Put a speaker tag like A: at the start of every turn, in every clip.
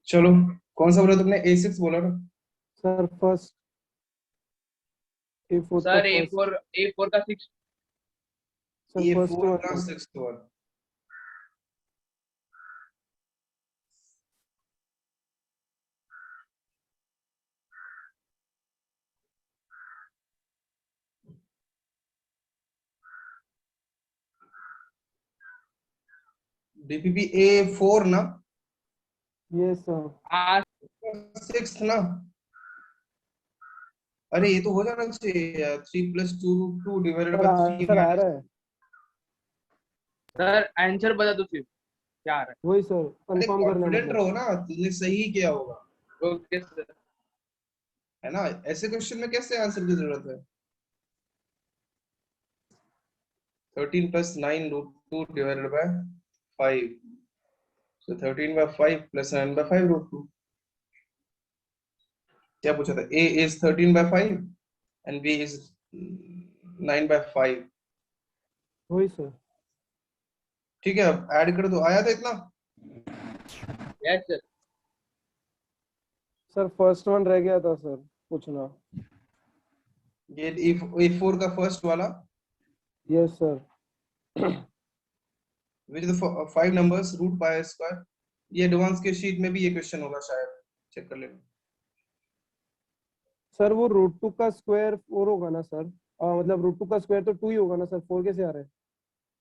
A: चलो, कौन सा बोला तुमने? A6 बोला ना?
B: सर फर्स्ट A4 का
C: सर ए
B: फर्स्ट,
C: फोर A4 का 6।
B: सर फर्स्ट
A: A4 का
B: one.
A: 6th one. DPP A4 ना?
B: Yes sir.
C: हाँ
A: 6th ना? अरे ये तो हो जाना चाहिए। 3 + 2 डिवाइडेड
B: सर
A: बाय 3
B: आंसर आ
A: माइनस।
B: रहा है,
C: सर आंसर बता दो फिर क्या आ रहा
B: वही सर
A: अरे
B: कंफर्म करना है
A: कॉन्फिडेंट
B: मतलब।
A: रहो ना, तुमने सही किया होगा,
C: है। Okay sir.
A: है ना? ऐसे क्वेश्चन में कैसे आंसर की जरूरत है? 13 + 9 √2 डिवाइडेड बाय 5। So 13/5 + 9/5 √2। क्या पूछा था? A is 13/5 and B is 9/5।
B: वही सर।
A: ठीक है, अब ऐड कर दो। आया था इतना?
C: Yes sir.
B: Sir first one रह गया था सर पूछना।
A: ये A4 का फर्स्ट वाला,
B: yes sir.
A: which is the 5 numbers √π²। ये एडवांस के शीट में भी ये क्वेश्चन होगा शायद, चेक कर लेना।
B: सर वो √2 का स्क्वायर 4 होगा ना सर? मतलब √2 का स्क्वायर तो 2 ही होगा ना सर, 4 कैसे आ रहा है?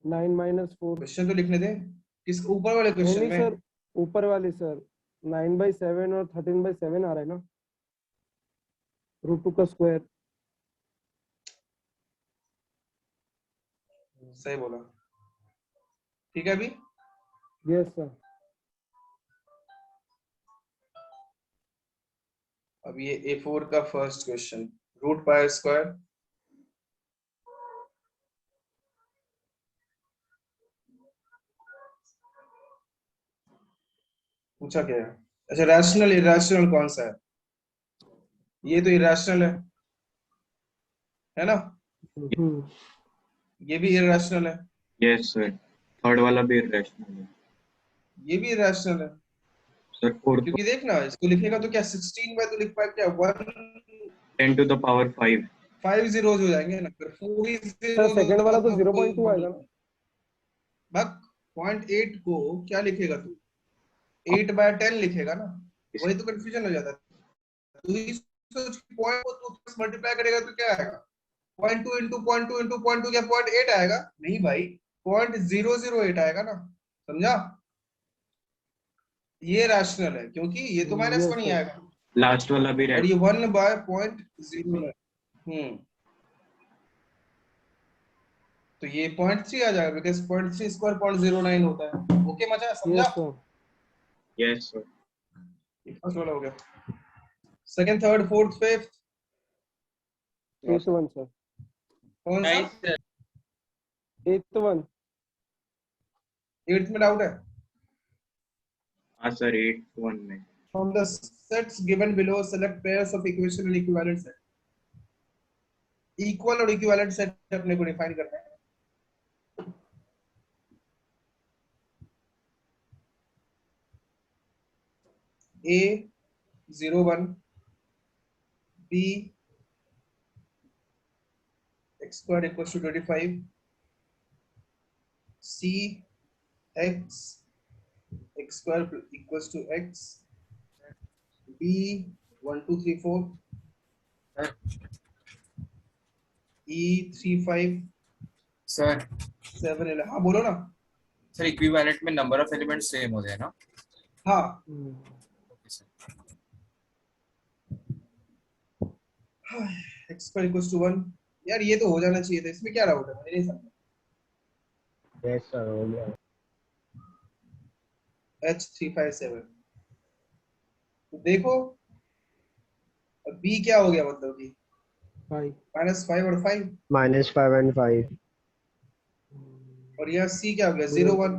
B: 9 - 4।
A: क्वेश्चन तो लिखने दे, किस ऊपर वाले
B: नहीं
A: क्वेश्चन
B: नहीं
A: में।
B: सर, ऊपर वाले सर 9/7 और 13/7 आ रहा है ना, √2 का स्क्वायर।
A: सही बोला। ठीक है अभी।
B: Yes sir.
A: अब ये A4 का फर्स्ट क्वेश्चन, √π²। पूछा क्या है? अच्छा, रैशनल इरेशनल कौन सा है? ये तो इरेशनल है ना?
B: हम्म।
A: ये भी इरेशनल है,
D: यस सर, थर्ड वाला भी इरेशनल है
A: ये भी इरेशनल है।
D: सर। फोर्थ
A: क्योंकि देखना, इसको लिखेगा तो क्या 16 तो लिख पाए क्या?
D: 10⁵
A: 5 zeros हो जाएंगे ना, फिर 4
B: सर
A: zeros
B: सेकंड
A: होगा
B: वाला तो
A: तो कोई
B: 0.2 आएगा ना?
A: बक 0.8 को क्या लिखेगा तू? 8/10 लिखेगा ना? वही तो कंफ्यूजन हो जाता है। तू ही सोच, पॉइंट को तू मल्टीप्लाई करेगा तो क्या आएगा? 0.2 इंटू 0.2 इंटू 0.2 क्या 0.8 आएगा? नहीं भाई, 0.008 आएगा ना। समझा? ये रैशनल है क्योंकि ये तो
B: यस
A: -1 ही
B: सर।
A: आएगा,
D: लास्ट वाला भी
A: और ये 1/0.09। तो ये 0.3 आ जाएगा, बिकॉज 0.3 स्क्वायर 0.09 होता है। ओके मजा समझा?
B: Yes sir.
D: Yes sir.
A: ये फर्स्ट वाला हो गया। Second, third, fourth, fifth,
B: 8th one sir.
A: कौन सा?
C: नहीं सर।
B: 8th one.
A: 8th में डाउट है?
D: हाँ सर, 8th 1 में।
A: From the sets given below, select pairs of equation and equivalent set। Equal और इक्विवेलेंट सेट अपने को डिफाइन करना है। A01, B x² equals to 25, C x x² equals to x, B 1 2 3 4, E 3 5
E: sir
A: 7 11। हाँ बोलो ना।
E: Sir equivalent में number of element same हो जाए ना?
A: हाँ,
E: okay sir.
A: x² equals to 1। यार ये तो हो जाना चाहिए था, इसमें क्या डाउट है? मुझे नहीं समझ।
B: यस सर हो गया।
A: H 357। तो देखो, अब B क्या हो गया, मतलब कि
B: 5
A: -5 और 5,
B: -5 and 5।
A: और यहाँ C क्या हो गया? 0 1।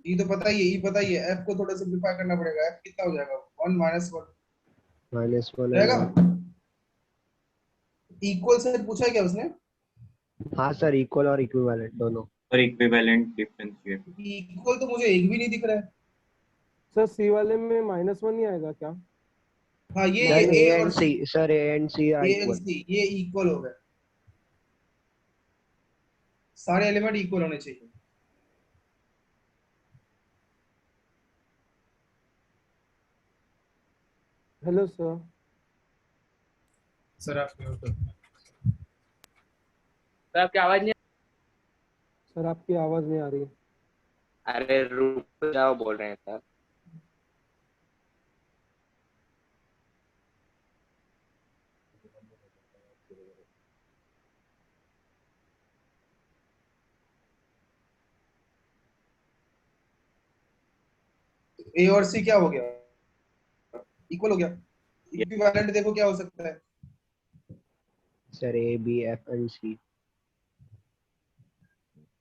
A: D तो पता ही है, E पता ही है। F को थोड़ा सिंपलीफाई करना पड़ेगा। F कितना हो जाएगा? 1 -1
B: -1
A: रहेगा। इक्वल सेट पूछा है क्या उसने?
B: हाँ सर, इक्वल और इक्विवेलेंट दोनों।
D: और इक्विवेलेंट डिफरेंशिएट।
A: इक्वल तो मुझे एक भी नहीं दिख रहा है।
B: सर सी वाले में -1 नहीं आएगा क्या?
A: हाँ ये
B: Minus
A: ए
F: ए
A: और
F: and C sir, A and C are
A: A and
F: equal.
A: C ये इक्वल हो गए, सारे एलिमेंट इक्वल होने चाहिए।
B: Hello sir.
E: सर आप म्यूट हो।
C: सर आपकी आवाज नहीं
B: सर आपकी आवाज नहीं आ रही है।
G: अरे रुक जाओ बोल रहे हैं सर।
A: ए और सी क्या हो गया, इक्वल हो गया। इक्विवेलेंट देखो क्या हो सकता है,
F: sir A B F and C.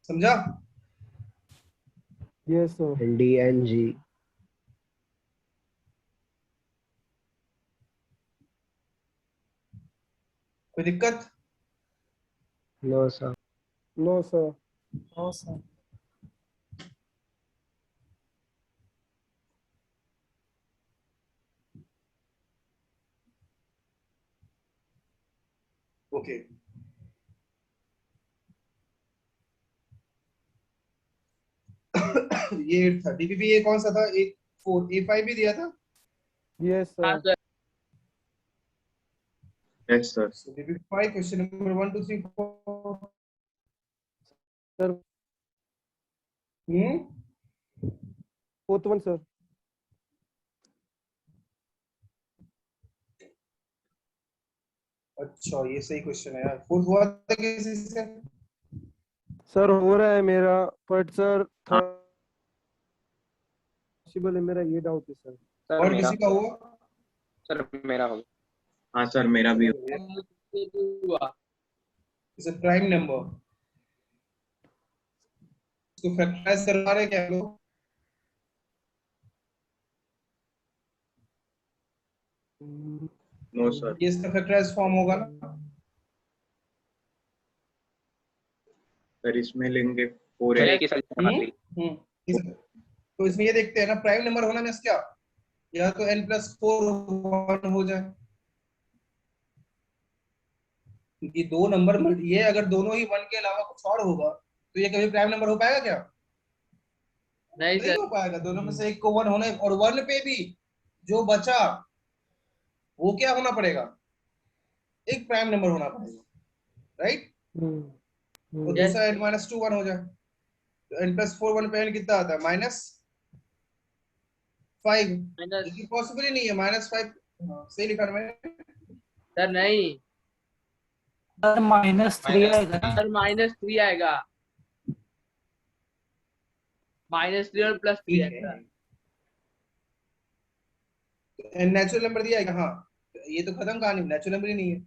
A: समझा?
B: Yes sir.
F: And D and G.
A: कोई दिक्कत?
F: No sir.
B: No sir.
E: No sir.
A: Okay ये 8 था। डीपीपी ये कौन सा था, एक 4 A5 भी दिया था।
B: यस
C: हाँ
B: sir.
C: Sir.
D: Yes sir.
A: So DPP 5 question number 1 2 3 4।
B: Sir fourth one sir.
A: अच्छा ये सही क्वेश्चन है यार। फोर्थ हुआ था किसी से?
B: सर हो रहा है मेरा, बट सर पॉसिबल है, मेरा ये डाउट है सर।
G: सर
A: और
G: मेरा
A: किसी का हुआ?
G: सर मेरा हो गया।
D: हाँ सर मेरा भी।
C: हुआ।
A: इट्स अ प्राइम नंबर, इसको फैक्टराइज करवा रहे क्या लोग?
D: No sir.
A: ये इसका फैक्टराइज फॉर्म होगा ना?
D: सर इसमें लेंगे 4
G: चलिए
D: है।
G: की सॉल्यूशन आती है।
A: तो इसमें ये देखते हैं ना, प्राइम नंबर होना मीन्स क्या, या तो n+4 1 हो जाए। ये दो नंबर, ये अगर दोनों ही 1 के अलावा कुछ और होगा तो ये कभी प्राइम नंबर हो पाएगा क्या?
C: नहीं
A: नहीं
C: सर।
A: हो पाएगा। दोनों में से एक को 1 होने, और 1 पे भी जो बचा वो क्या होना पड़ेगा, एक प्राइम नंबर होना पड़ेगा, राइट? तो
C: Yes.
A: दूसरा n-2 1 हो जाए, तो n+4 1 पे n कितना आता है, -5।
C: माइनस
A: लेकिन पॉसिबल ही नहीं है -5। सही लिखा मैंने?
C: सर नहीं
H: सर -3 आएगा ना।
C: सर -3 आएगा। -3 और +3
A: ठीक
C: आएगा।
A: है, नेचुरल नंबर दिया है। हाँ ये तो खत्म कहानी, नेचुरल नंबर ही नहीं है।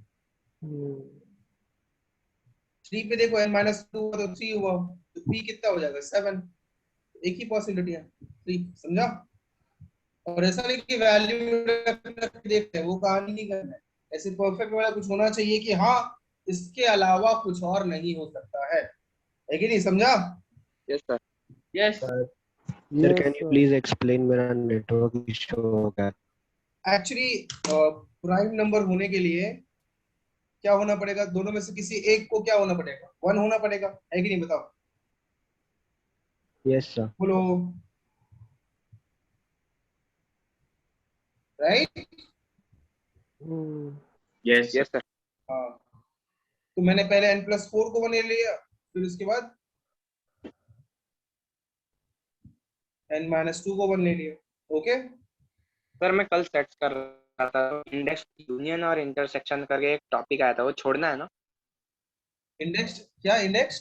A: 3 पे देखो n-2 तो 3 हुआ, तो p कितना हो जाएगा 7। एक ही पॉसिबिलिटी है 3, समझा? और ऐसा नहीं कि वैल्यू देखते हैं, वो कहानी नहीं करना है। ऐसे परफेक्ट वाला कुछ होना चाहिए कि हाँ इसके अलावा कुछ और नहीं हो सकता है कि नहीं? समझा?
G: Yes sir.
C: Yes
F: sir can you please explain, मेरा नेटवर्क इशू हो गया।
A: एक्चुअली प्राइम नंबर होने के लिए क्या होना पड़ेगा, दोनों में से किसी एक को क्या होना पड़ेगा, 1 होना पड़ेगा, है कि नहीं? बताओ।
F: Yes sir.
A: बोलो, राइट?
D: Yes
G: yes sir.
A: हाँ, तो मैंने पहले n+4 को 1 ले लिया, फिर उसके बाद n-2 को 1 ले लिया। ओके
G: सर मैं कल सेट कर रहा था, इंडेक्स यूनियन और इंटरसेक्शन करके एक टॉपिक आया था, वो छोड़ना है ना?
A: इंडेक्स क्या, इंडेक्स?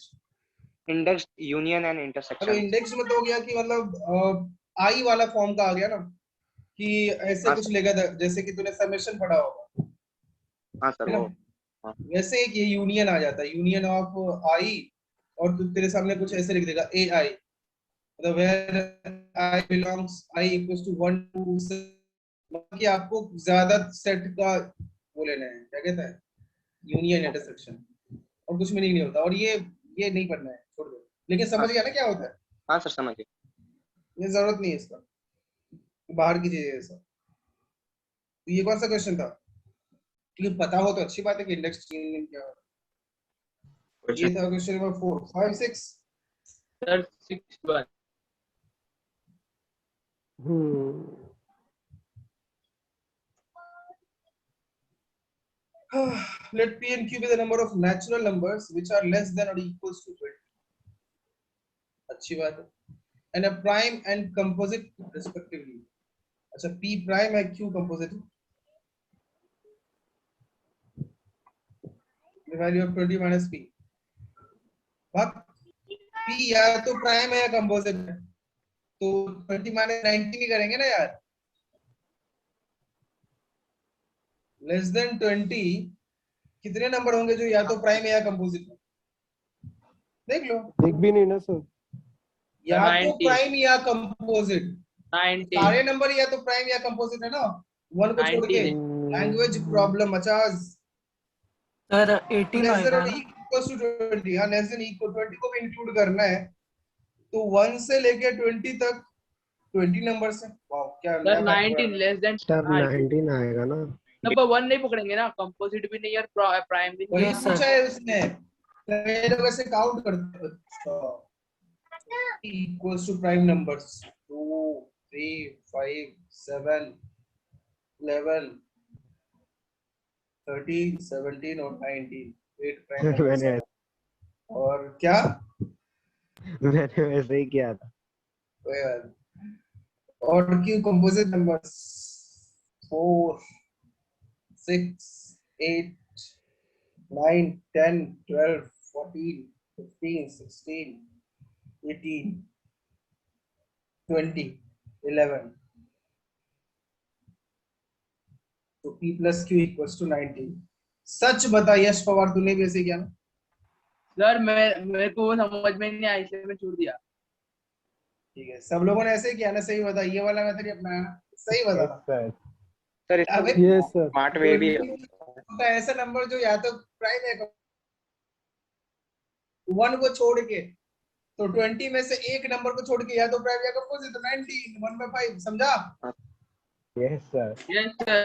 G: इंडेक्स यूनियन एंड
A: अब
G: इंटरसेक्शन।
A: इंडेक्स में तो हो गया कि मतलब आई वाला फॉर्म का आ गया ना, कि ऐसे
G: हाँ
A: कुछ
G: सर।
A: लेगा था, जैसे कि तूने समेशन पढ़ा होगा,
G: हाँ सर
A: है ना?
G: वो। हाँ।
A: वैसे एक ये यूनियन आ जाता है, यूनियन ऑफ आई, और तू तेरे सामने कुछ ऐसे लिख देगा ए आई, मतलब where I belongs I equals to 1 2 कि आपको ज्यादा सेट का वो लेना है, क्या कहता है, यूनियन इंटरसेक्शन, और कुछ मीनिंग नहीं होता। और ये नहीं पढ़ना है, छोड़ दो। लेकिन समझ गया ना क्या होता है?
G: हाँ सर समझ गए।
A: ये जरूरत नहीं है इसका। बाहर की चीज है सब। तो ये कौन सा क्वेश्चन था? क्योंकि पता हो तो अच्छी बात है कि इंडेक्स चेंजिंग क्या है। ये था question number 4 5 6
C: sir 6 1
A: let p and q be the number of natural numbers which are less than or equals to 20. अच्छी बात है। and a prime and composite respectively. अच्छा p prime है q composite है। the value of 20 minus p। भाग p या तो prime है या कंपोजिट है, तो 20 minus 19 ही करेंगे ना यार। लेस देन 20 कितने नंबर होंगे जो या तो प्राइम है या कंपोजिट है? देख लो।
B: एक भी नहीं ना सर।
A: या तो
C: 19
A: प्राइम या कंपोजिट,
C: 19
A: सारे नंबर या तो प्राइम या कंपोजिट है ना, वन को छोड़ के।
C: 19
A: लैंग्वेज प्रॉब्लम मचाज।
H: सर 18
A: लेस देन
H: होएगा
A: और
H: ना?
A: इक्वल टू 20, हाँ लेस देन इक्वल 20 को भी इंक्लूड करना है, तो 1 से लेके 20 तक 20 नंबर्स है। वाओ क्या
C: सर
A: नया बात
C: 19 लेस देन
F: सर 19 आएगा ना?
C: नंबर 1 नहीं पकड़ेंगे ना, कंपोजिट भी नहीं और प्राइम भी नहीं।
A: वही
H: Yes, sir.
A: पूछा है उसने, कई लोग ऐसे काउंट करते हैं। equals to prime numbers 2 3 5 7 11 13 17 और 19 8 प्राइम नंबर्स
F: मैंने
A: है। और क्या
F: मैंने वैसे ही किया था।
A: कोई बात नहीं। और क्यों कंपोजिट नंबर्स 4 6 8 9 10 12 14 15 16 18 20 11, तो p plus q equals to 19। सच बता यश पवार, तूने भी ऐसे किया ना?
C: सर मेरे को वो समझ में नहीं आया इसलिए मैं छोड़ दिया।
A: ठीक है, सब लोगों ने ऐसे ही किया ना? सही बता, ये वाला मेथड ही अपनाया ना? सही बता।
G: सर
A: अबे
B: यस सर।
G: स्मार्ट वे भी है।
A: का ऐसा नंबर जो या तो प्राइम है 1 को छोड़ के, तो 20 में से एक नंबर को छोड़ के या तो प्राइम या कंपोजिट, तो 19 1/5। समझा?
F: Yes sir.
C: Yes sir.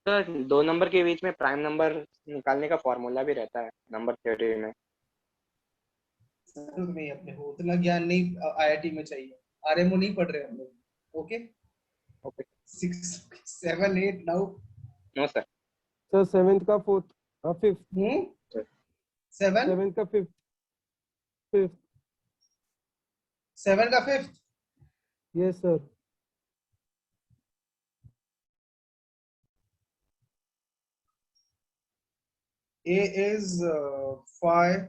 G: Sir 2 number के बीच में प्राइम नंबर निकालने का फॉर्मूला भी रहता है नंबर थ्योरी में।
A: नहीं, अपने को उतना ज्ञान नहीं आईआईटी में चाहिए, आरएमओ नहीं पढ़ रहे हम लोग। Okay
G: okay
A: 6 7 8 9
G: no sir.
B: Sir 7th का 4th, 5th,
A: 7
B: 7th का 5th, 5th।
A: 7 का 5th।
B: Yes sir.
A: A is 5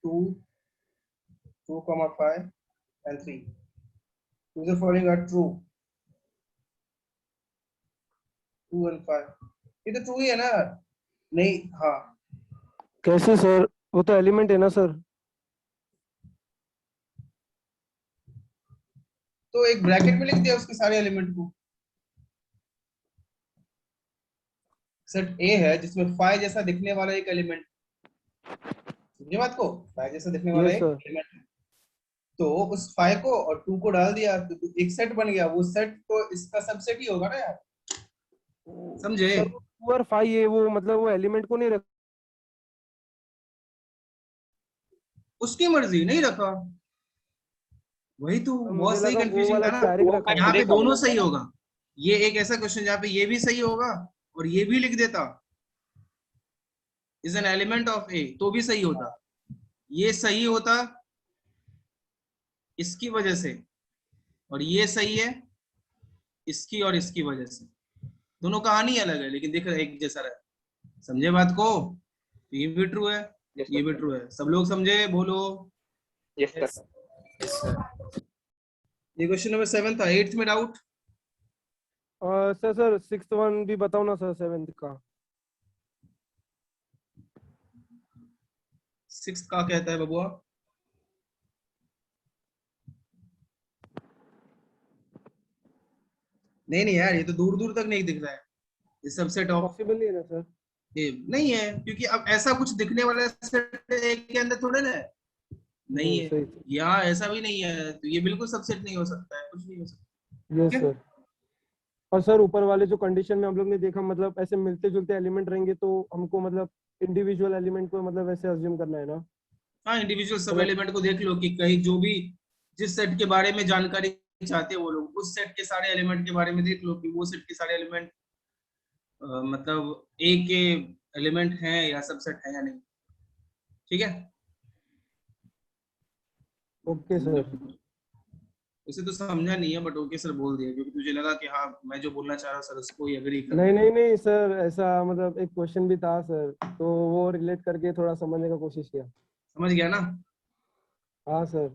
A: 2 2,5 and 3. These are following are true. 2 and 5 ये तो ट्रू ही है ना? नहीं, हाँ
B: कैसे सर? वो तो एलिमेंट है ना सर।
A: तो एक ब्रैकेट में लिख दिया उसके सारे एलिमेंट को। सेट ए है जिसमें 5 जैसा दिखने वाला एक एलिमेंट, समझे बात को? 5 जैसा दिखने वाला
B: Yes,
A: एक
B: sir.
A: एलिमेंट है, तो उस 5 को और 2 को डाल दिया तो एक सेट बन गया। वो सेट तो इसका सबसेट ही होगा ना यार, समझे?
B: सर 2 और 5 ये वो मतलब वो एलिमेंट को नहीं रख।
A: उसकी मर्जी, नहीं रखा, वही तो
B: मुझे
A: बहुत सही
B: लगा वो
A: कंफ्यूजिंग
B: वाला
A: था ना।
B: डायरेक्ट रखा है।
A: यहाँ पे दोनों सही होगा। ये एक ऐसा क्वेश्चन जहाँ पे ये भी सही होगा और ये भी लिख देता इज एन एलिमेंट ऑफ ए, तो भी सही होता। ये सही होता इसकी वजह से, और ये सही है इसकी और इसकी वजह से। दोनों कहानी अलग है लेकिन दिख रहा है एक जैसा रहा। समझे बात को? ये भी ट्रू है, ये भी ट्रू है। सब लोग समझे? बोलो
G: यस सर।
A: ये क्वेश्चन नंबर 7 था। 8th में डाउट?
B: सर 6th वन भी बताओ ना सर 7th का।
A: 6th का कहता है बबुआ? नहीं नहीं यार, ये तो दूर दूर तक नहीं दिख रहा है। ये सबसेट ऑफ
B: पॉसिबल नहीं है ना सर।
A: ए नहीं है, क्योंकि अब ऐसा कुछ दिखने वाला सेट ए के अंदर थोड़े ना है। नहीं है,
B: सही।
A: यहाँ ऐसा भी नहीं है, तो ये बिल्कुल सबसेट नहीं हो सकता है, कुछ नहीं हो सकता।
B: यस
A: ठीक है?
B: सर। और सर ऊपर वाले जो कंडीशन में हम लोग ने देखा, मतलब ऐसे मिलते जुलते एलिमेंट रहेंगे तो हमको मतलब इंडिविजुअल एलिमेंट को मतलब ऐसे अज्यूम करना है ना।
A: हाँ, इंडिविजुअल सब
B: मतलब
A: एलिमेंट को देख लो कि कहीं जो भी जिस सेट के बारे में जानकारी चाहते हैं वो लोग उस सेट के सारे एलिमेंट के बारे में देख लो कि वो सेट के सारे एलिमेंट मतलब ए के एलिमेंट हैं या सबसेट है या नहीं। ठीक है?
B: Okay sir.
A: उसे तो समझा नहीं है, बट ओके सर बोल दिया क्योंकि तुझे लगा कि हाँ मैं जो बोलना चाह रहा हूँ सर उसको ही एग्री कर।
B: नहीं नहीं नहीं सर, ऐसा मतलब एक क्वेश्चन भी था सर, तो वो रिलेट करके थोड़ा समझने का कोशिश किया।
A: समझ गया ना?
B: हाँ सर।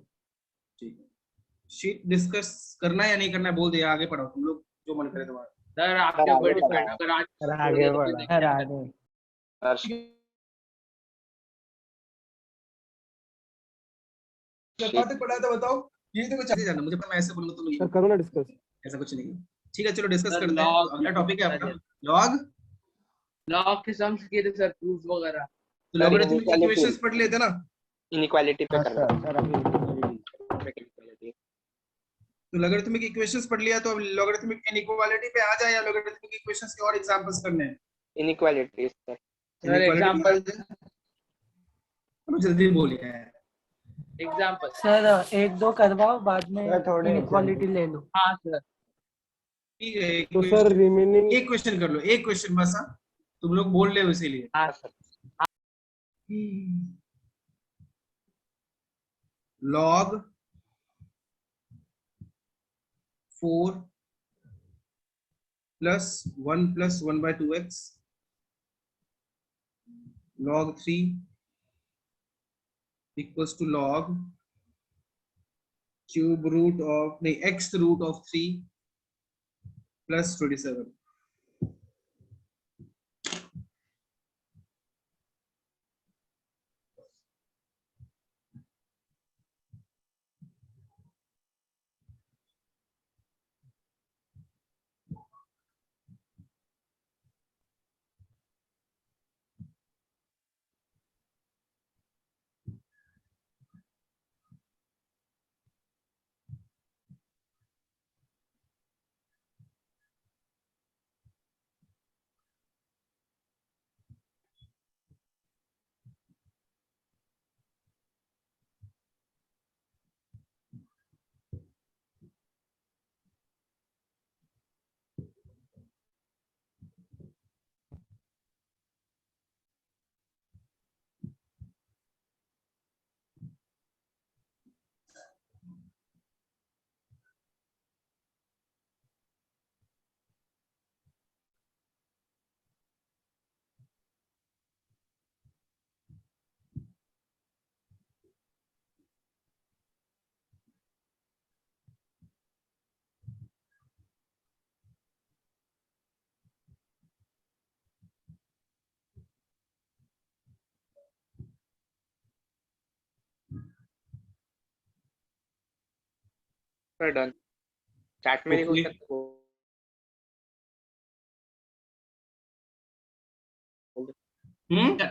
A: ठीक है, शीट डिस्कस करना है या नहीं करना है बोल दिया, आगे पढ़ो तुम लोग जो मन करे तुम्हारा।
C: सर आपके ऊपर डिपेंड, अगर आज
E: सर
C: छोड़
E: आगे
C: दिया तो फिर
E: बढ़ा।
C: नेक्स्ट
H: सर
C: टाइम
H: आगे।
A: कहाँ तक पढ़ा था बताओ? ये तो कुछ आगे जाना मुझे पता, मैं ऐसे बोलूंगा तो नहीं
B: सर
A: होगा,
B: करो ना डिस्कस।
A: ऐसा कुछ नहीं है। ठीक है चलो डिस्कस
C: सर
A: करते हैं, तो
C: लॉग
A: अगला टॉपिक है अपना लॉग।
C: लॉग के सम्स किए थे सर, प्रूफ वगैरह।
A: तो लॉगरिथमिक इक्वेशंस पढ़ लेते ना।
G: इनइक्वालिटी पे
E: हाँ
G: करना
E: सर सर अभी
G: inequality।
A: तो लॉगरिथमिक इक्वेशंस पढ़ लिया, तो अब लॉगरिथमिक इनइक्वालिटी पे आ जाए या लॉगरिथमिक इक्वेशंस के और एग्जांपल्स करने हैं?
G: Inequality sir.
C: Sir
A: inequality
C: example,
A: तो जल्दी बोलिए यार।
C: एग्जांपल।
H: सर एक दो करवाओ, बाद में
E: सर थोड़े
H: इनइक्वालिटी ले लो।
C: हाँ सर।
A: ठीक है, एक
B: तो सर रिमेनिंग
A: एक क्वेश्चन कर लो, एक क्वेश्चन बस। हाँ, तुम लोग बोल रहे हो इसीलिए।
C: हाँ sir.
A: Log 4 plus 1 + 1/2x log 3 equals to log cube root of नहीं x root of 3 plus 27।
G: Sir done. Chat में लिखो
A: ओके
G: सर।
A: हम्म,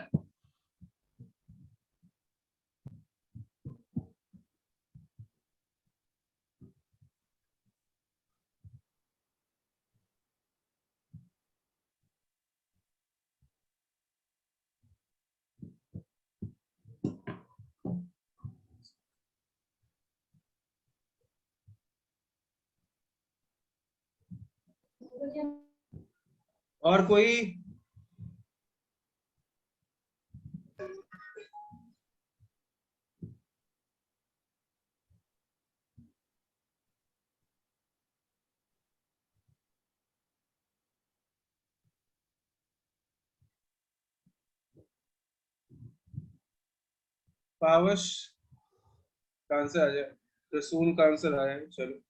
A: और कोई? पावश का आंसर आ जाए, रसूल का आंसर आया है, चलो।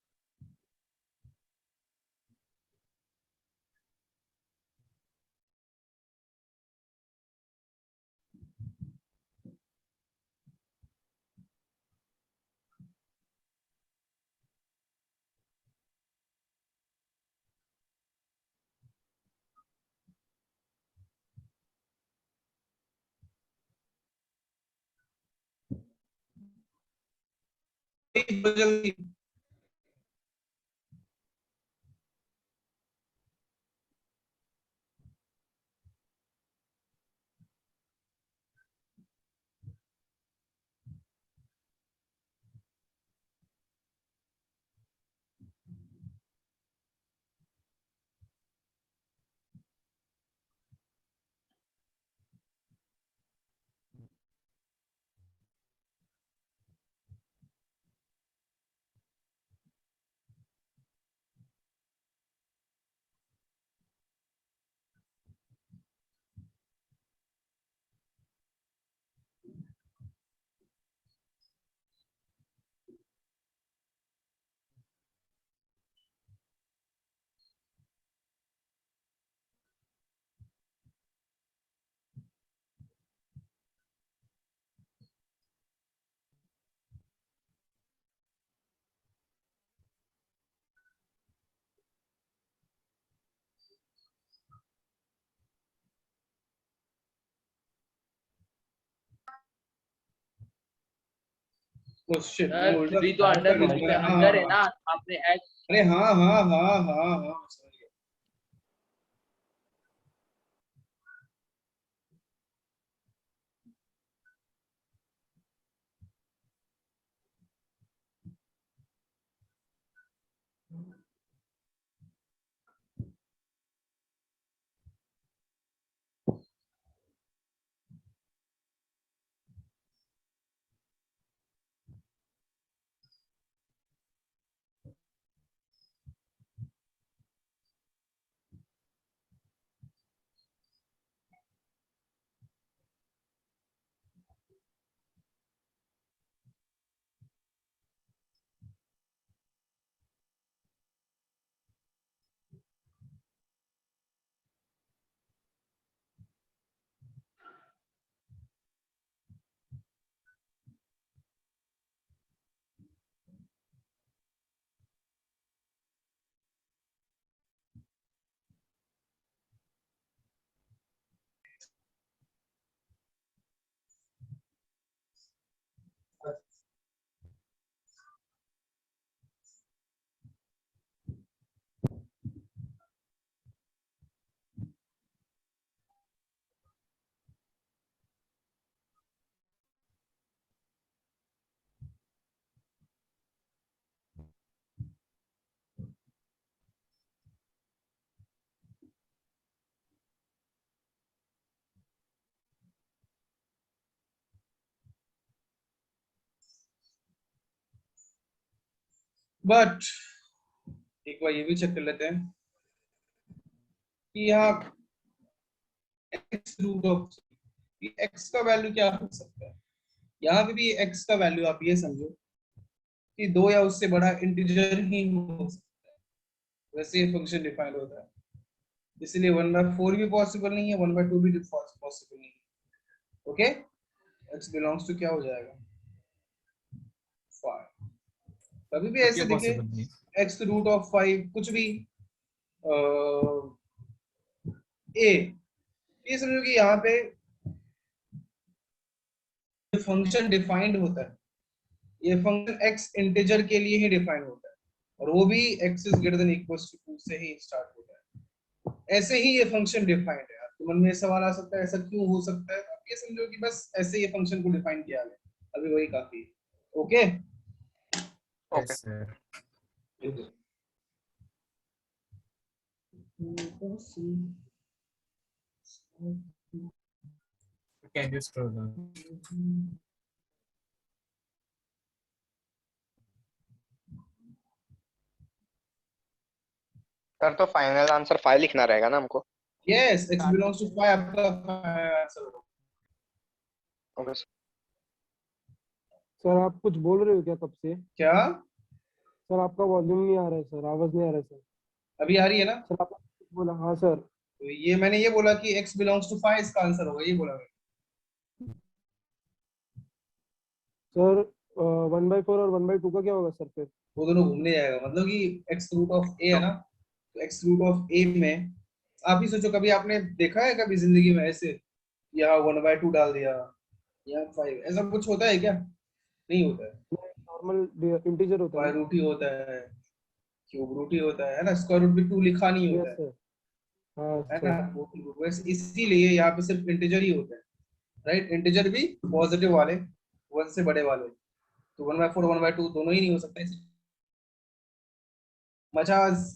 A: जल्दी क्वेश्चन
C: सर 3 तो अंडर रूट के अंदर है ना, आपने एच
A: अरे हाँ हाँ हाँ हाँ हाँ समझ गया। बट एक बार ये भी चेक कर लेते हैं कि यहाँ x रूट ऑफ x का वैल्यू क्या हो सकता है। यहाँ पे भी x का वैल्यू आप ये समझो कि 2 या उससे बड़ा इंटीजर ही हो सकता है, वैसे ये फंक्शन डिफाइन होता है। इसलिए 1/4 भी पॉसिबल नहीं है, 1/2 भी पॉसिबल नहीं है। ओके, x बिलोंग्स टू क्या हो जाएगा 5। कभी भी ऐसे दिखे x रूट ऑफ 5 कुछ भी a, ये समझो कि यहाँ पे फंक्शन डिफाइंड होता है, ये फंक्शन x इंटीजर के लिए ही डिफाइन होता है और वो भी x is greater than equals to 2 से ही स्टार्ट होता है। ऐसे ही ये फंक्शन डिफाइंड है। आपके मन में सवाल आ सकता है ऐसा क्यों हो सकता है, आप ये समझो कि बस ऐसे ये फंक्शन को डिफाइन किया है, अभी वही काफी है। Okay
G: okay
E: Can you scroll down?
G: Sir तो फाइनल आंसर 5 लिखना रहेगा ना हमको।
A: यस, x बिलोंग्स टू 5 आपका आंसर होगा।
G: ओके
B: सर आप कुछ बोल रहे हो क्या कब से?
A: क्या
B: सर आपका वॉल्यूम नहीं आ रहा है सर, आवाज नहीं आ रहा है सर।
A: अभी आ रही है ना?
B: सर आपने कुछ बोला? हाँ सर।
A: तो ये मैंने ये बोला कि x बिलोंग्स टू 5 इसका आंसर होगा, ये बोला मैंने।
B: सर 1/4 और 1/2 का क्या होगा सर फिर?
A: वो दोनों घूमने जाएगा, मतलब कि x रूट ऑफ a है ना, तो x रूट ऑफ a में आप ही सोचो, कभी आपने देखा है कभी जिंदगी में ऐसे यहाँ 1/2 डाल दिया, यहाँ 5, ऐसा कुछ होता है क्या? नहीं होता है।
B: नॉर्मल इंटीजर होता
A: स्क्वायर
B: है।
A: रूट ही होता है, क्यूब रूट ही होता है ना, स्क्वायर रूट भी 2 लिखा नहीं होता
B: यस सर। हाँ
A: है
B: सर।
A: ना, वैसे इसीलिए यहाँ पे सिर्फ इंटीजर ही होता है, राइट। इंटीजर भी पॉजिटिव वाले, 1 से बड़े वाले, तो 1/4 1/2 दोनों ही नहीं हो सकते। मजाज।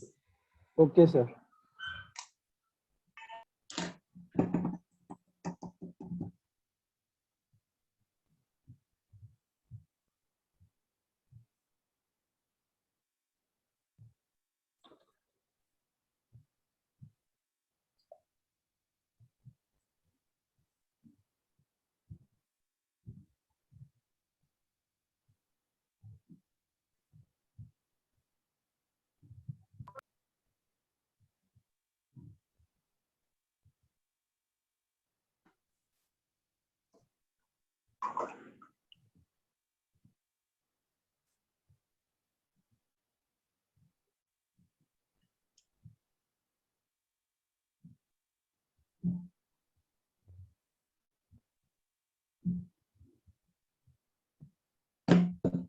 B: Okay sir.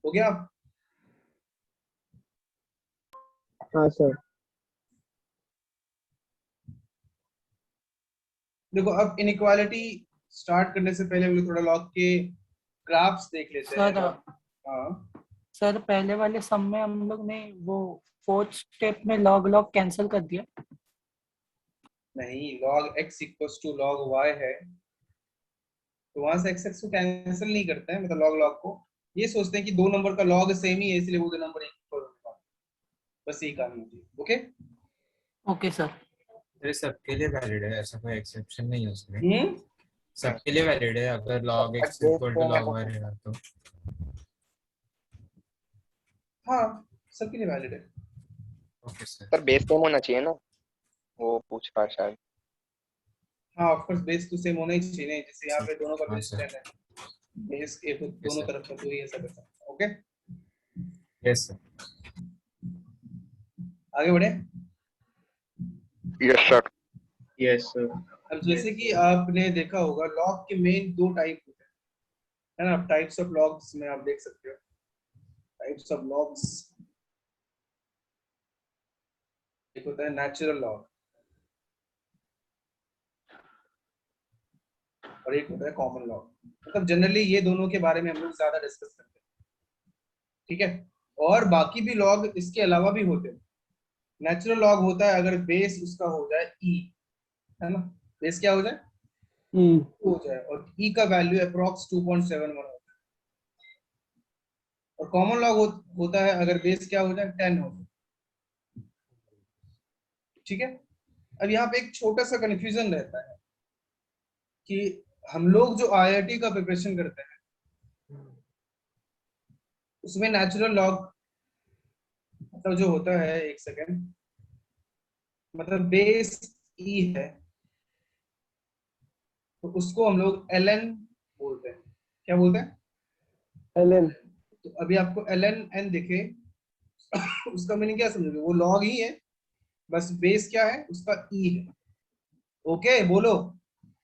A: हो गया।
B: हाँ सर।
A: देखो अब इनइक्वालिटी स्टार्ट करने से पहले हम लोग थोड़ा लॉग के ग्राफ्स देख लेते हैं।
H: सर
A: हाँ
H: सर पहले वाले सम में हम लोग ने वो फोर्थ स्टेप में लॉग लॉग कैंसिल कर दिया।
A: नहीं, log x equals to log y है, तो वहां से x को कैंसिल नहीं करते हैं, मतलब log log को ये सोचते हैं कि दो नंबर का log सेम ही है, इसलिए वो दो नंबर इक्वल होगा, बस यही काम होती है। Okay
H: okay sir.
E: ये सबके लिए वैलिड है, ऐसा कोई एक्सेप्शन नहीं है उसमें।
A: हम्म,
E: सबके लिए वैलिड है, अगर log x equal to log y रहेगा तो।
A: हाँ सबके लिए वैलिड है।
E: Okay sir.
G: Sir base same होना चाहिए ना, वो पूछ रहा है शायद।
A: हाँ ऑफ कोर्स बेस तो सेम होना ही चाहिए, जैसे यहाँ पे दोनों का
E: हाँ
A: बेस
E: सर।
A: 10 है, बेस एक दोनों
E: सर।
A: तरफ का, तो ये सब है। Okay
E: yes sir.
A: आगे बढ़े।
G: Yes sir.
D: Yes sir.
A: अब जैसे कि आपने देखा होगा लॉग के मेन दो टाइप होते हैं, है ना। टाइप्स ऑफ लॉग्स में आप देख सकते हो, टाइप्स ऑफ लॉग्स, एक होता है नेचुरल लॉग और एक होता है कॉमन लॉग। मतलब जनरली ये दोनों के बारे में हम लोग ज्यादा डिस्कस करते हैं, ठीक है। और बाकी भी लॉग इसके अलावा भी होते हैं। नेचुरल लॉग होता है अगर बेस उसका हो जाए e, है ना, बेस क्या हो जाए हो जाए, और e का वैल्यू अप्रोक्स 2.71 होता है। और कॉमन लॉग होता है अगर बेस क्या हो जाए 10 हो जाए, ठीक है। अब यहाँ पे एक छोटा सा कंफ्यूजन रहता है कि हम लोग जो IIT का प्रिपरेशन करते हैं उसमें नेचुरल लॉग मतलब जो होता है, एक सेकेंड, मतलब बेस e है तो उसको हम लोग ln बोलते हैं। क्या बोलते हैं?
B: ln।
A: तो अभी आपको ln n दिखे उसका मीनिंग क्या समझोगे? वो लॉग ही है, बस बेस क्या है उसका e है। ओके बोलो।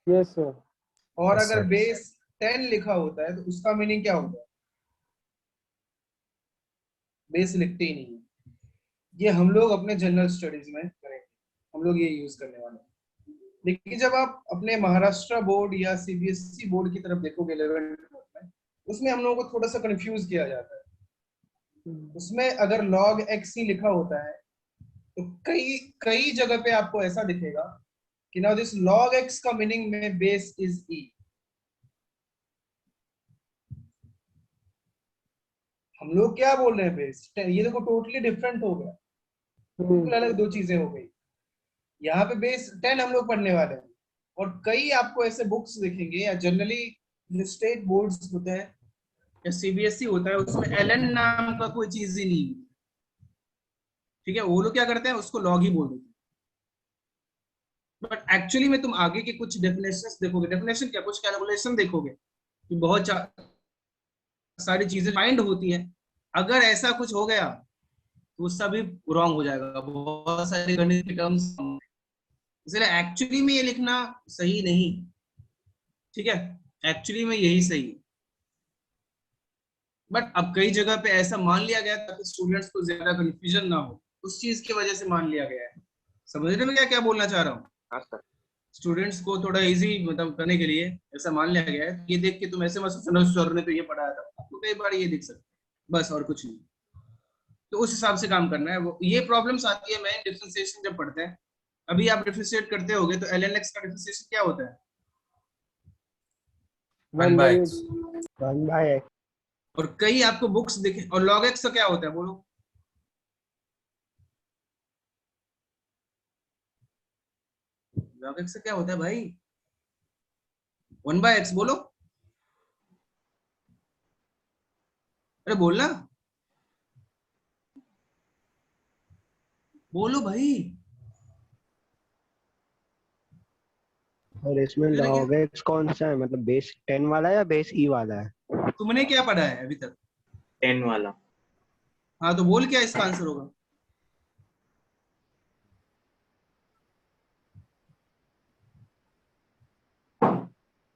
B: Yes sir.
A: और
E: Yes,
A: अगर
E: sir.
A: बेस 10 लिखा होता है तो उसका मीनिंग क्या होगा? बेस लिखते ही नहीं है। ये हम लोग अपने जनरल स्टडीज में करेंगे, हम लोग ये यूज करने वाले हैं। लेकिन जब आप अपने महाराष्ट्र बोर्ड या CBSE बोर्ड की तरफ देखोगे 11th में, उसमें हम लोगों को थोड़ा सा कंफ्यूज किया जाता है। उसमें अगर log x ही लिखा होता है तो कई कई जगह पे आपको ऐसा दिखेगा कि नाउ दिस log x का मीनिंग में बेस इज e। हम लोग क्या बोल रहे हैं बेस, ये देखो टोटली डिफरेंट हो गया, बिल्कुल अलग दो चीजें हो गई। यहाँ पे बेस 10 हम लोग पढ़ने वाले हैं, और कई आपको ऐसे बुक्स दिखेंगे या जनरली जो स्टेट बोर्ड्स होते हैं या CBSE होता है उसमें ln नाम का कोई चीज ही नहीं है, ठीक है। वो लोग क्या करते हैं उसको लॉग ही बोल देते हैं, बट एक्चुअली में तुम आगे के कुछ डेफिनेशंस देखोगे, डेफिनेशन क्या कुछ कैलकुलेशन देखोगे कि बहुत सारी चीजें फाइंड होती है। अगर ऐसा कुछ हो गया तो उसका भी रॉन्ग हो जाएगा, बहुत सारे गणित के टर्म्स, इसलिए एक्चुअली में ये लिखना सही नहीं, ठीक है। एक्चुअली में यही सही है। बट अब कई जगह पे ऐसा मान लिया गया ताकि स्टूडेंट्स को ज्यादा कंफ्यूजन ना हो, उस चीज की वजह से मान लिया गया है। समझ रहे हो मैं क्या क्या बोलना चाह रहा हूँ?
G: हाँ सर।
A: स्टूडेंट्स को थोड़ा इजी मतलब करने के लिए ऐसा मान लिया गया है। ये देख के तुम ऐसे मत सोचना सर ने तो ये पढ़ाया था, आपको कई बार ये दिख सकता है, बस और कुछ नहीं। तो उस हिसाब से काम करना है। वो ये प्रॉब्लम्स आती है मेन डिफरेंशिएशन जब पढ़ते हैं। अभी आप डिफरेंशिएट करते होगे तो ln x का डिफरेंशिएशन क्या होता है?
B: 1/x।
F: 1/x।
A: और कई आपको बुक्स दिखे। और log x का क्या होता है बोलो? log x का क्या होता है भाई? 1/x बोलो, अरे बोलना, बोलो भाई।
F: और इसमें
A: अरे क्या,
F: log x कौन सा है, मतलब बेस 10 वाला या बेस e वाला है?
A: तुमने क्या पढ़ा है अभी तक?
D: 10 वाला।
A: हाँ तो बोल क्या इसका आंसर होगा?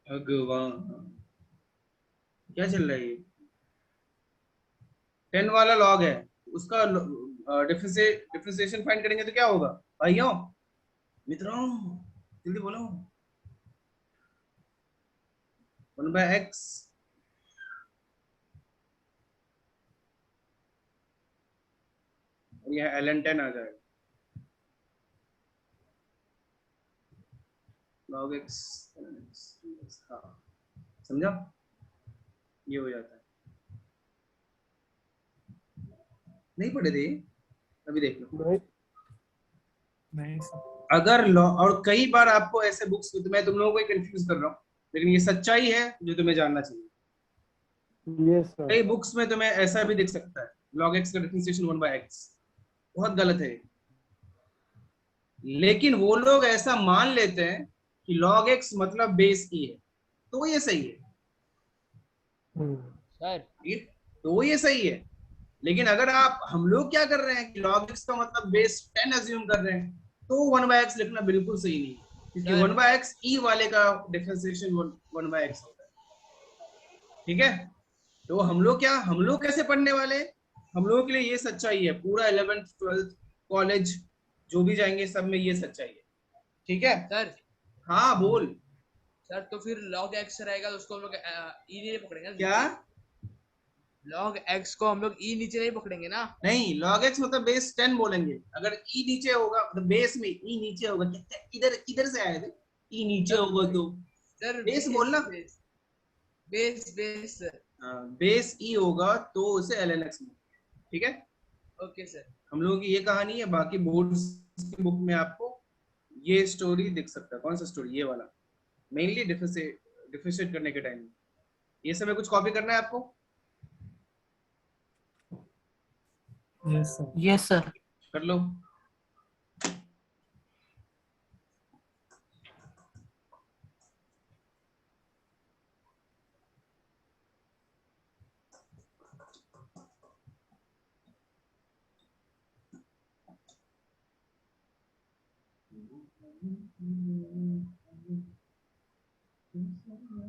A: भगवान, क्या चल रहा है ये? 10 वाला लॉग है, उसका डिफरेंशिएशन फाइंड करेंगे तो क्या होगा भाइयों मित्रों? जल्दी बोलो। 1/x और यह ln 10 आ जाएगा। log x ln x, हाँ समझा? ये हो जाता है। नहीं पढ़े थे ये? अभी देख लो।
B: नहीं,
H: नहीं
A: अगर लॉ, और कई बार आपको ऐसे बुक्स में, तो मैं तुम लोगों को कंफ्यूज कर रहा हूँ, लेकिन ये सच्चाई है जो तुम्हें जानना चाहिए।
B: Yes sir.
A: कई बुक्स में तुम्हें ऐसा भी दिख सकता है log x का डिफरेंशिएशन 1/x, बहुत गलत है। लेकिन वो लोग ऐसा मान लेते हैं कि log x मतलब बेस ई है, तो ये सही है।
C: सर
A: ठीक है? तो ये सही है। लेकिन अगर आप, हम लोग क्या कर रहे हैं कि log x का मतलब बेस 10 अज्यूम कर रहे हैं, तो 1/x लिखना बिल्कुल सही नहीं है, क्योंकि
C: सर।
A: 1/x ई वाले का डिफरेंशिएशन 1/x होता है। ठीक है? तो हम लोग कैसे पढ़ने वाले हैं? हम लोगों के लिए ये सच्चाई है, पूरा 11th 12th कॉलेज जो भी जाएंगे सब में ये सच्चाई है। ठीक है?
C: सर
A: हाँ बोल।
C: सर तो फिर log x रहेगा तो उसको हम लोग ई नहीं पकड़ेंगे ना
A: क्या?
C: नीचे? log x को हम लोग ई नीचे नहीं पकड़ेंगे ना?
A: नहीं, log x मतलब बेस 10 बोलेंगे। अगर ई नीचे होगा मतलब बेस में ई नीचे होगा, इधर इधर से आए थे, ई नीचे
C: सर
A: होगा तो
C: सर
A: बेस बोलना।
C: Base base base sir.
A: Base E होगा तो उसे ln x में। ठीक है?
C: Okay sir.
A: हम लोगों की ये कहानी है। बाकी बोर्ड्स की बुक में आपको ये स्टोरी दिख सकता है। कौन सा स्टोरी? ये वाला, मेनली डिफरेंशिएट करने के टाइम। ये सब में कुछ कॉपी करना है आपको?
H: Yes sir.
A: कर लो।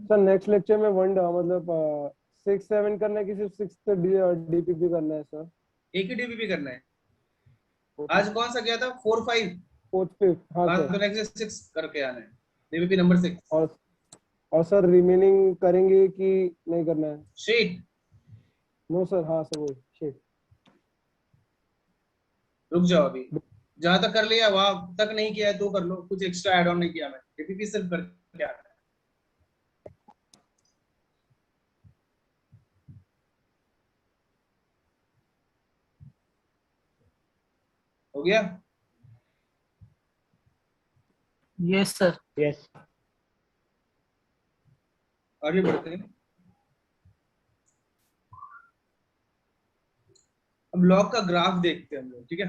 B: सर नेक्स्ट लेक्चर में मतलब 6-7 करना है कि सिर्फ 6 डीपीपी करना है सर?
A: एक ही डीबीपी करना है। आज कौन सा गया था? 4-5।
B: 4th 5th, हाँ
A: आज
B: सर।
A: तो नेक्स्ट 6 करके आना है, डीबीपी नंबर 6।
B: और और सर रिमेनिंग करेंगे कि नहीं करना है?
A: शीट,
B: नो सर, हाँ सर वही शिट।
A: रुक जाओ अभी। जहां तक कर लिया वहां तक नहीं किया है तो कर लो, कुछ एक्स्ट्रा ऐड ऑन नहीं किया मैं, डीबीपी सिर्फ करके आना है। हो गया?
H: Yes sir.
F: यस।
A: आगे बढ़ते हैं। अब लॉग का ग्राफ देखते हैं हम लोग। ठीक है?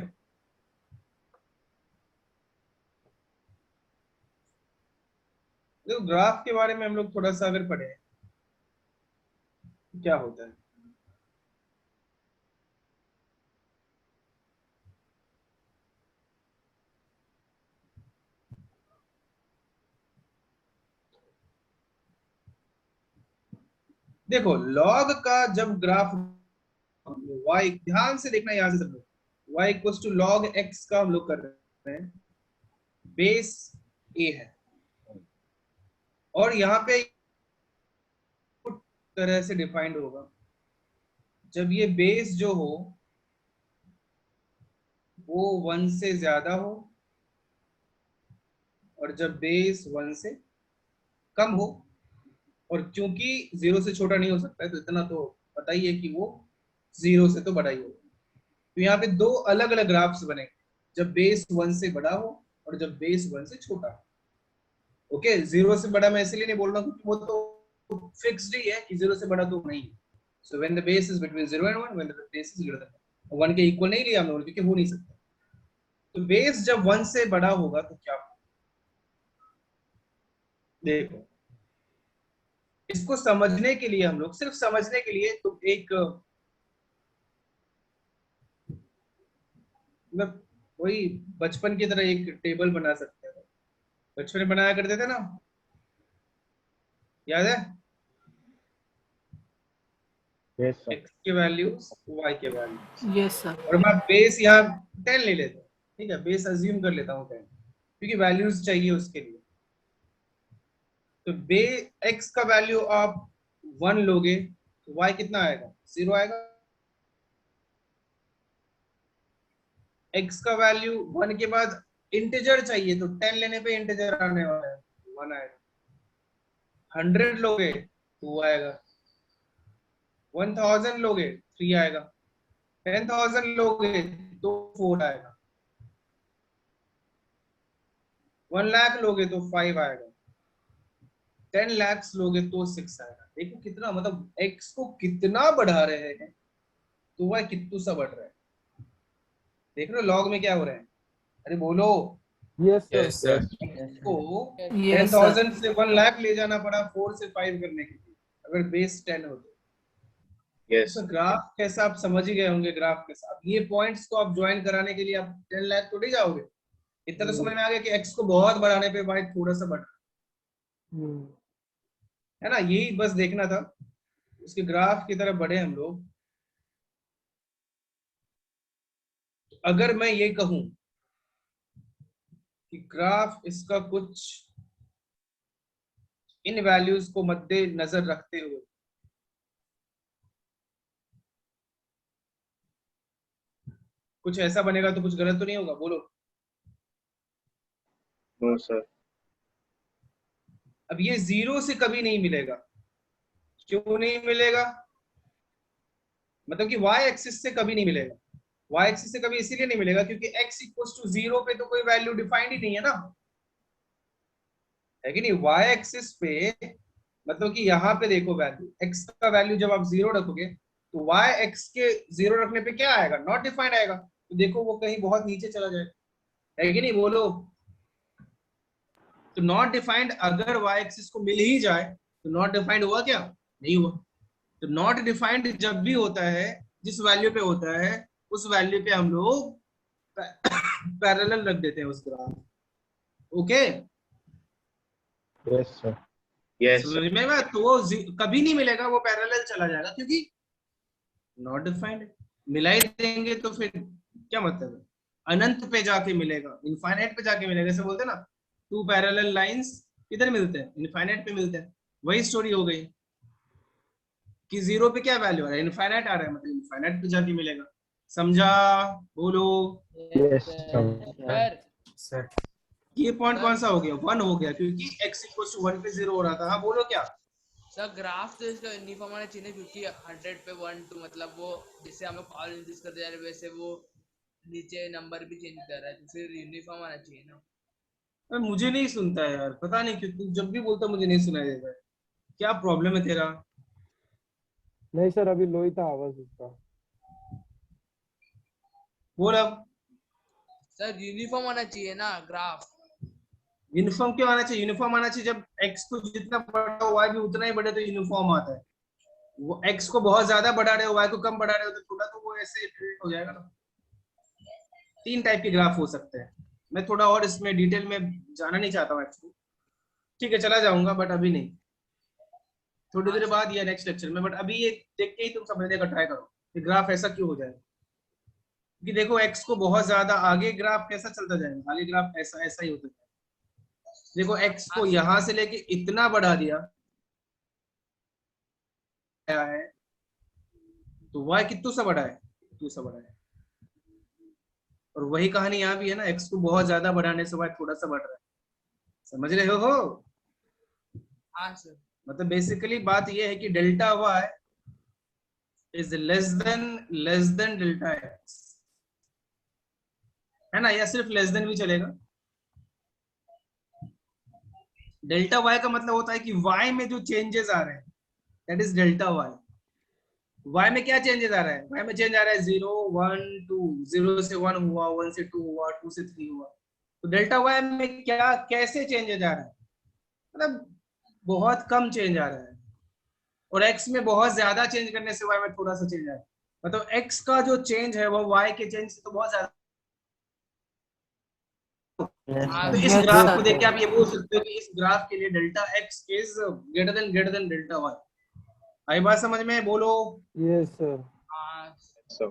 A: देखो ग्राफ के बारे में हम लोग थोड़ा सा अगर पढ़े क्या होता है। देखो लॉग का जब ग्राफ y, ध्यान से देखना यहां से सब लोग, y equals to log x का हम लोग कर रहे हैं, बेस a है और यहाँ पे तरह से डिफाइंड होगा, जब ये बेस जो हो वो 1 से ज्यादा हो और जब बेस 1 से कम हो, और क्योंकि 0 से छोटा नहीं हो सकता है तो इतना तो पता ही है कि वो 0 से तो बड़ा ही होगा, तो यहाँ पे दो अलग अलग ग्राफ्स बनेंगे, जब बेस 1 से बड़ा हो और जब बेस 1 से छोटा हो। ओके, 0 से बड़ा मैं इसलिए नहीं बोल रहा क्योंकि वो तो फिक्स्ड ही है कि 0 से बड़ा तो नहीं है। So when the base is between 0 and 1, when the base is greater then 1 के इक्वल नहीं लिया हमने क्योंकि हो नहीं सकता। तो बेस जब 1 से बड़ा होगा तो क्या होगा, देखो इसको समझने के लिए हम लोग सिर्फ समझने के लिए तो एक मतलब वही बचपन की तरह एक टेबल बना सकते हैं, बचपन में बनाया करते थे ना, याद है?
F: Yes sir.
A: x के वैल्यूज y के वैल्यूज,
H: यस सर।
A: और मैं बेस यहाँ 10 ले लेता हूँ, ठीक है, बेस अज्यूम कर लेता हूँ 10 क्योंकि वैल्यूज चाहिए उसके लिए। तो बे x का वैल्यू आप 1 लोगे तो y कितना आएगा, 0 आएगा। x का वैल्यू 1 के बाद इंटीजर चाहिए तो 10 लेने पे इंटीजर आने वाला है, 1 आएगा। 100 लोगे तो 2 आएगा, 1000 लोगे 3 आएगा, 10,000 लोगे तो 4 आएगा, 1 लाख लोगे तो 5 आएगा, 10 लाख लोगे तो 6 आएगा। देखो कितना मतलब x को कितना बढ़ा रहे हैं तो वह कितू सा बढ़ रहा है। देख रहे हो लॉग में क्या हो रहा है, अरे बोलो।
B: Yes sir.
E: Yes sir.
A: को
H: यस
A: 10,000 से 1 लाख ले जाना पड़ा 4 से 5 करने के लिए, अगर बेस 10 हो तो।
D: यस
A: तो ग्राफ कैसा आप समझ ही गए होंगे, ग्राफ के साथ ये पॉइंट्स को आप ज्वाइन कराने के लिए आप 10 लाख थोड़ी जाओगे। इतना तो समझ में आ गया कि x को बहुत बढ़ाने पे y थोड़ा सा बढ़ रहा है ना, यही बस देखना था, उसके ग्राफ की तरफ बढ़े हम लोग। अगर मैं ये कहूं कि ग्राफ इसका कुछ इन वैल्यूज को मद्देनजर रखते हुए कुछ ऐसा बनेगा तो कुछ गलत तो नहीं होगा, बोलो।
D: No sir.
A: अब ये 0 से कभी नहीं मिलेगा, क्यों नहीं मिलेगा, मतलब कि y एक्सिस से कभी नहीं मिलेगा। y एक्सिस से कभी इसीलिए नहीं मिलेगा क्योंकि x इक्वल्स टू 0 पे तो कोई वैल्यू डिफाइंड ही नहीं है ना, है कि नहीं। y एक्सिस पे मतलब कि यहाँ पे देखो वैल्यू x का वैल्यू जब आप 0 रखोगे तो y x के 0 रखने पे क्या आएगा, नॉट डिफाइंड आएगा, तो देखो वो कहीं बहुत नीचे चला जाएगा, है कि नहीं, बोलो। तो नॉट डिफाइंड अगर y एक्सिस को मिल ही जाए तो नॉट डिफाइंड हुआ क्या, नहीं हुआ। तो नॉट डिफाइंड जब भी होता है जिस वैल्यू पे होता है उस वैल्यू पे हम लोग पैरेलल रख देते हैं उस graph. Okay,
F: yes sir.
D: Yes
A: समझ में आया? तो वो कभी नहीं मिलेगा, वो पैरेलल चला जाएगा क्योंकि नॉट डिफाइंड। मिला ही देंगे तो फिर क्या मतलब है, अनंत पे जाके मिलेगा, इनफाइनाइट पे जाके मिलेगा, ऐसे बोलते हैं ना, टू पैरेलल लाइंस किधर मिलते हैं, इनफाइनाइट पे मिलते हैं। वही स्टोरी हो गई कि 0 पे क्या वैल्यू आ रहा है, इनफाइनाइट आ रहा है, मतलब इनफाइनाइट पे जाके मिलेगा। समझा, बोलो।
F: यस
C: सर
E: सर
A: ये पॉइंट कौन सा हो गया, 1 हो गया क्योंकि x इक्वल्स टू 1 पे 0 हो रहा था। हाँ बोलो क्या।
C: सर ग्राफ तो इसका यूनिफॉर्म होना चाहिए ना, क्योंकि 100 पे 1 2 मतलब वो जिससे हम लोग पावर इंक्रीज करते जा रहे हैं वैसे वो नीचे नंबर भी चेंज कर रहा है, तो फिर यूनिफॉर्म आना चाहिए ना।
A: अरे मुझे नहीं सुनता है यार, पता नहीं क्यों, तू जब भी बोलता मुझे नहीं सुनाई देता है, क्या प्रॉब्लम है तेरा।
B: नहीं सर, अभी लो ही था आवाज उसका।
A: बोल अब।
C: सर यूनिफॉर्म आना चाहिए ना ग्राफ।
A: यूनिफॉर्म क्यों आना चाहिए, यूनिफॉर्म आना चाहिए जब x को जितना बढ़ा हो y भी उतना ही बढ़े तो यूनिफॉर्म आता है। वो x को बहुत ज्यादा बढ़ा रहे हो y को कम बढ़ा रहे हो तो थोड़ा तो वो ऐसे हो जाएगा ना। 3 टाइप के ग्राफ हो सकते हैं, मैं थोड़ा और इसमें डिटेल में जाना नहीं चाहता हूँ एक्चुअली, ठीक है चला जाऊंगा बट अभी नहीं। थोड़ी देर बाद या नेक्स्ट लेक्चर में, बट अभी ये देख के ही तुम समझने का ट्राई करो कि ग्राफ ऐसा क्यों हो जाएगा। कि देखो x को बहुत ज्यादा आगे ग्राफ कैसा चलता जाएगा, आगे ग्राफ ऐसा ऐसा ही होता जाएगा। देखो x को यहां से लेके इतना बढ़ा दिया है तो y कितनों सा बढ़ा है, कितनों सा बढ़ा है। और वही कहानी यहाँ भी है ना, x को बहुत ज्यादा बढ़ाने से y थोड़ा सा बढ़ रहा है। समझ रहे हो?
C: हाँ सर।
A: मतलब बेसिकली बात ये है कि delta y is less than delta x, है ना, या सिर्फ लेस देन भी चलेगा। डेल्टा y का मतलब होता है कि y में जो चेंजेस आ रहे हैं that is delta y। y में क्या चेंजेस आ रहा है, y में चेंज आ रहा है 0 1 2, 0 से 1 हुआ, 1 से 2 हुआ, 2 से 3 हुआ। तो डेल्टा y में क्या कैसे चेंजेस आ रहा है, मतलब बहुत कम चेंज आ रहा है। और x में बहुत ज्यादा चेंज करने से y में थोड़ा सा चेंज आ रहा है। मतलब x का जो चेंज है वो y के चेंज से तो बहुत ज्यादा। तो इस ग्राफ को देख के आप ये बोल सकते हो कि इस ग्राफ के लिए delta x is greater then delta y। आई बात समझ में? बोलो।
B: Yes sir.
C: हाँ
D: सर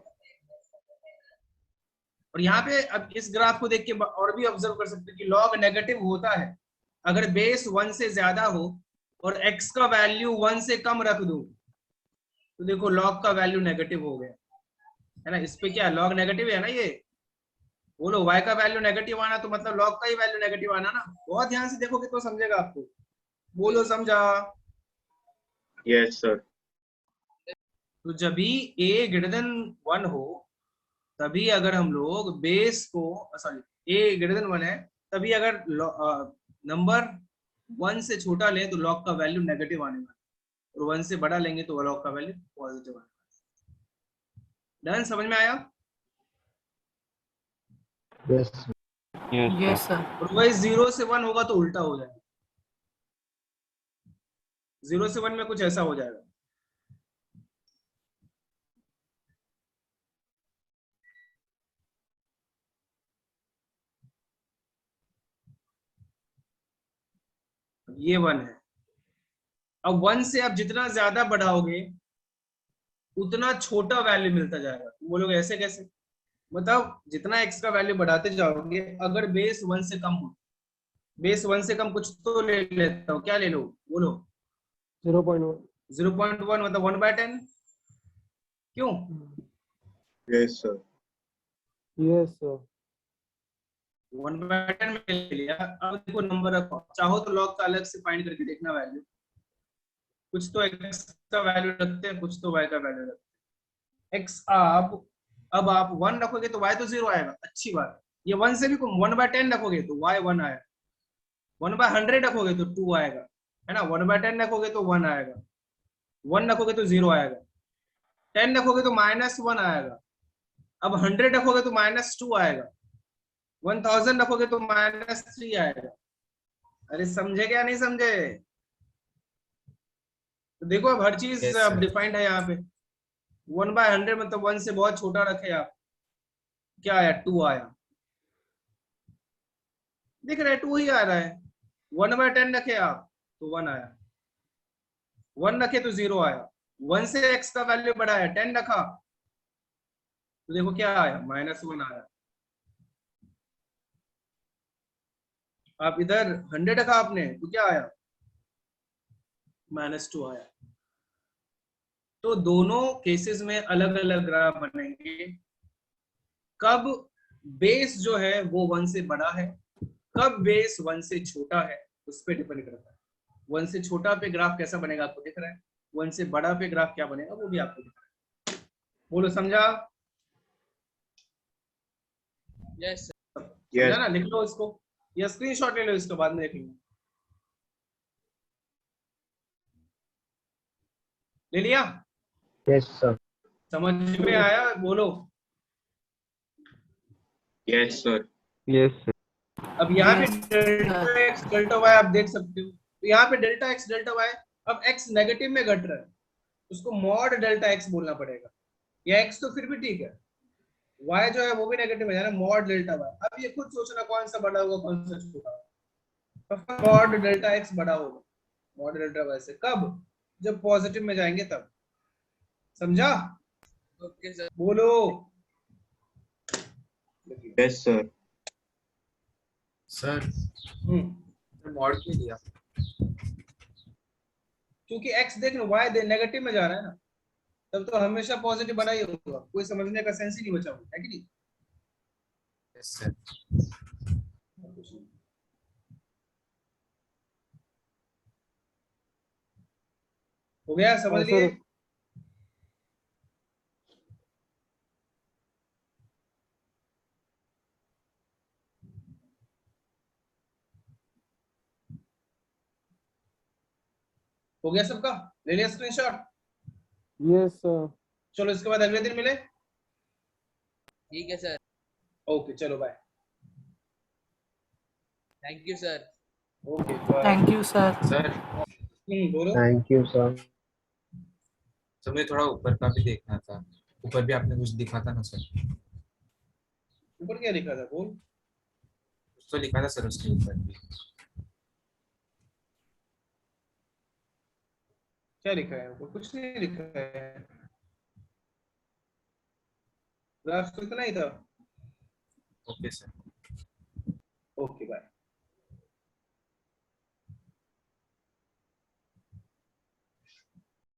A: और यहाँ पे अब इस ग्राफ को देख के और भी ऑब्जर्व कर सकते हैं कि लॉग नेगेटिव होता है अगर बेस 1 से ज्यादा हो और x का वैल्यू 1 से कम रख दो तो देखो लॉग का वैल्यू नेगेटिव हो गया, है ना। इस पे क्या लॉग नेगेटिव है ना, ये बोलो y का वैल्यू नेगेटिव आना तो मतलब लॉग का ही वैल्यू नेगेटिव आना ना। बहुत ध्यान से देखोगे तो समझेगा आपको। बोलो समझा?
D: Yes sir.
A: तो जब भी a ग्रेटर देन 1 हो तभी अगर हम लोग बेस को सॉरी a ग्रेटर देन 1 है तभी अगर नंबर 1 से छोटा लें तो लॉग का वैल्यू नेगेटिव आने वाला, और 1 से बड़ा लेंगे तो लॉग का वैल्यू पॉजिटिव आने वाला। डन? समझ में आया?
F: Yes
H: yes sir.
A: और वही 0 से 1 होगा तो उल्टा हो जाएगा। 0 से 1 में कुछ ऐसा हो जाएगा। ये 1 है। अब 1 से आप जितना ज्यादा बढ़ाओगे उतना छोटा वैल्यू मिलता जाएगा। बोलोगे ऐसे कैसे? मतलब जितना x का वैल्यू बढ़ाते जाओगे अगर बेस 1 से कम हो, बेस 1 से कम कुछ तो ले लेता हूँ, क्या ले लो? बोलो।
B: 0.1।
A: 0.1 मतलब 1/10। क्यों?
D: Yes sir.
B: Yes sir.
A: 1/10 में ले लिया। अब देखो नंबर रखो, चाहो तो लॉग का अलग से फाइंड करके देखना वैल्यू। कुछ तो x का वैल्यू रखते हैं, कुछ तो y का वैल्यू रखते हैं। x अब आप 1 रखोगे तो y तो 0 आएगा, अच्छी बात। ये 1 से भी 1/10 रखोगे तो y 1 आएगा। 1/100 रखोगे तो 2 आएगा, है ना। 1/10 रखोगे तो 1 आएगा, 1 रखोगे तो 0 आएगा, 10 रखोगे तो -1 आएगा। अब 100 रखोगे तो -2 आएगा, 1000 रखोगे तो -3 आएगा। अरे समझे क्या नहीं समझे? तो देखो अब हर चीज
E: Yes,
A: अब
E: sir.
A: डिफाइंड है यहाँ पे। 1/100 मतलब 1 से बहुत छोटा रखे आप, क्या आया? 2 आया। दिख रहा है 2 ही आ रहा है। 1/10 रखे आप तो 1 आया, 1 रखे तो 0 आया। 1 से x का वैल्यू बढ़ाया, 10 रखा तो देखो क्या आया? -1 आया। आप इधर 100 रखा आपने तो क्या आया? -2 आया। तो दोनों केसेस में अलग अलग ग्राफ बनेंगे। कब बेस जो है वो 1 से बड़ा है, कब बेस 1 से छोटा है, उस पर डिपेंड करता है। 1 से छोटा पे ग्राफ कैसा बनेगा आपको दिख रहा है, 1 से बड़ा पे ग्राफ क्या बनेगा वो भी आपको दिख रहा है। बोलो समझा?
C: यस
A: समझा ना? लिख लो इसको या स्क्रीनशॉट ले लो, इसको बाद में देख लो। ले लिया?
F: Yes sir.
A: समझ में आया? बोलो।
D: Yes sir.
F: यस
A: अब यहाँ पे
H: Yes,
A: delta X delta Y आप देख सकते हो। तो यहाँ पे डेल्टा एक्स डेल्टा वाई, अब एक्स नेगेटिव में घट रहा है, उसको मॉड डेल्टा एक्स बोलना पड़ेगा। या एक्स तो फिर भी ठीक है, वाई जो है वो भी नेगेटिव में है ना, मॉड डेल्टा वाई। अब ये खुद सोचना कौन सा बड़ा होगा कौन सा छोटा होगा। मॉड डेल्टा एक्स बड़ा होगा मॉड डेल्टा वाई से। कब? जब पॉजिटिव में जाएंगे तब, समझा?
C: Okay sir.
A: बोलो।
D: Yes sir.
E: Sir
A: hmm,
E: mod क्यों दिया?
A: क्योंकि x देख लो y नेगेटिव में जा रहा है ना, तब तो हमेशा पॉजिटिव बना ही होगा, कोई समझने का सेंस ही नहीं बचा है कि नहीं?
E: Yes sir.
A: हो गया, समझ
B: हाँ
A: लिए?
B: सर।
A: हो गया सबका? ले लिया स्क्रीनशॉट?
B: Yes sir.
A: चलो इसके बाद अगले दिन मिले।
C: ठीक है सर।
A: ओके चलो bye.
C: Thank you sir.
A: Okay bye.
H: Thank you sir.
E: Sir
A: बोलो।
F: Thank you sir.
E: सर मुझे थोड़ा ऊपर का भी देखना था, ऊपर भी आपने कुछ दिखा था ना सर?
A: ऊपर क्या लिखा था बोल?
E: कुछ तो लिखा था सर उसके ऊपर भी।
A: क्या लिखा है ऊपर? कुछ नहीं लिखा है, ग्राफ तो इतना ही था।
E: Okay sir.
A: Okay bye.